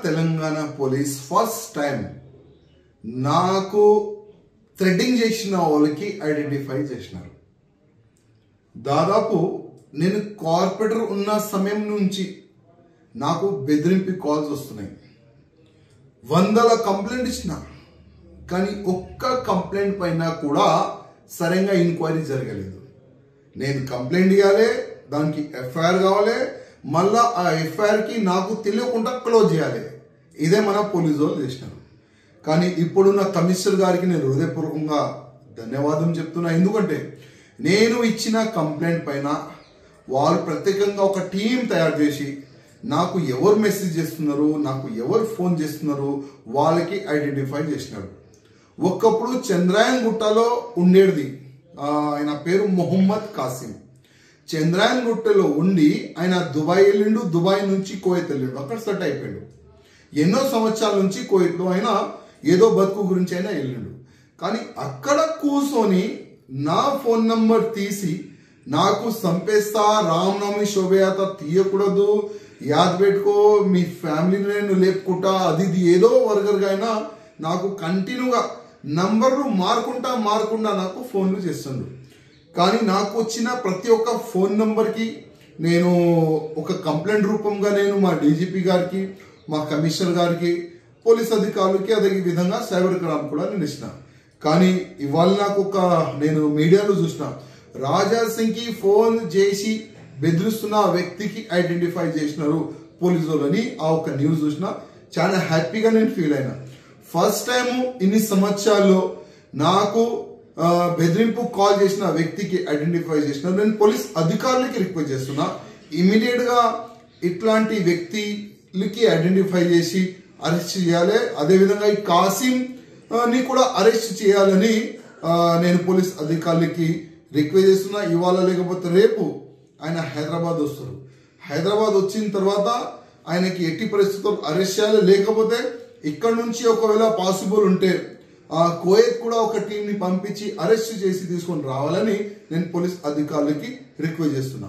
Telangana police first time నాకు threading చేసిన వాళ్ళకి ఐడెంటిఫై చేసినారు. దాదాపు నేను కార్పొరేటర్ ఉన్న సమయం నుంచి నాకు బెదిరింపు కాల్స్ వస్తున్నాయి. వందల కంప్లైంట్ ఇచ్చిన, కానీ ఒక్క కంప్లైంట్ పైన కూడా సరైన ఎంక్వైరీ జరగలేదు. నేను కంప్లైంట్ ఇవ్వాలి, దానికి ఎఫ్ఐఆర్ కావాలి, మళ్ళా ఆ ఎఫ్ఐఆర్కి నాకు తెలియకుండా క్లోజ్ చేయాలి. ఇదే మన పోలీసు వాళ్ళు చేసినారు. కానీ ఇప్పుడున్న కమిషనర్ గారికి నేను హృదయపూర్వకంగా ధన్యవాదం చెప్తున్నా. ఎందుకంటే నేను ఇచ్చిన కంప్లైంట్ పైన వాళ్ళు ప్రత్యేకంగా ఒక టీం తయారు చేసి నాకు ఎవరు మెసేజ్ చేస్తున్నారు, నాకు ఎవరు ఫోన్ చేస్తున్నారు వాళ్ళకి ఐడెంటిఫై చేసినారు. ఒకప్పుడు చంద్రాయన్ గుట్టలో ఉండేది, ఆయన పేరు మొహమ్మద్ కాసిం. చంద్రాయన్ గుట్టలో ఉండి ఆయన దుబాయ్ వెళ్ళిండు, దుబాయ్ నుంచి కోయత్ వెళ్ళిండు, అక్కడ సెట్ అయిపోయాడు. ఎన్నో సంవత్సరాల నుంచి కోయత్లో ఆయన ఏదో బతుకు గురించి అయినా వెళ్ళిండు. కానీ అక్కడ కూర్చొని నా ఫోన్ నంబర్ తీసి నాకు సంపేస్తా, రామనవమి శోభయాత్ర తీయకూడదు, యాద్ పెట్టుకో, మీ ఫ్యామిలీని నేను లేపుకుంటా, అది ఏదో వర్గర్గా అయినా నాకు కంటిన్యూగా నంబర్లు మారకుండా నాకు ఫోన్లు చేస్తుండ్రు. కానీ నాకు వచ్చిన ప్రతి ఒక్క ఫోన్ నంబర్కి నేను ఒక కంప్లైంట్ రూపంగా నేను మా డీజీపీ గారికి, మా కమిషనర్ గారికి, పోలీస్ అధికారులకి అదే విధంగా సైబర్ క్రైమ్ కూడా నేను ఇచ్చిన. కానీ ఇవాళ నాకు నేను మీడియాలో చూసిన రాజా సింగ్కి ఫోన్ చేసి బెదిరిస్తున్న ఆ వ్యక్తికి ఐడెంటిఫై చేసినారు పోలీసు వాళ్ళని. ఆ ఒక న్యూస్ చూసిన చాలా హ్యాపీగా నేను ఫీల్ అయినా. ఫస్ట్ టైం ఇన్ని సంవత్సరాల్లో నాకు బెదిరింపు కాల్ చేసిన వ్యక్తికి ఐడెంటిఫై చేసినారు. నేను పోలీస్ అధికారులకి రిక్వెస్ట్ చేస్తున్నా, ఇమీడియట్ గా ఇట్లాంటి వ్యక్తికి ఐడెంటిఫై చేసి అరెస్ట్ చేయాలి. అదేవిధంగా ఈ కాసిం ని కూడా అరెస్ట్ చేయాలని నేను పోలీస్ అధికారులకి రిక్వెస్ట్ చేస్తున్నా. ఇవాళ లేకపోతే రేపు ఆయన హైదరాబాద్ వస్తారు. హైదరాబాద్ వచ్చిన తర్వాత ఆయనకి ఎట్టి పరిస్థితుల్లో అరెస్ట్ చేయాలి. లేకపోతే ఇక్కడ నుంచి ఒకవేళ పాసిబుల్ ఉంటే కోయత్ కూడా ఒక టీంని పంపించి అరెస్ట్ చేసి తీసుకొని రావాలని నేను పోలీస్ అధికారులకి రిక్వెస్ట్ చేస్తున్నా.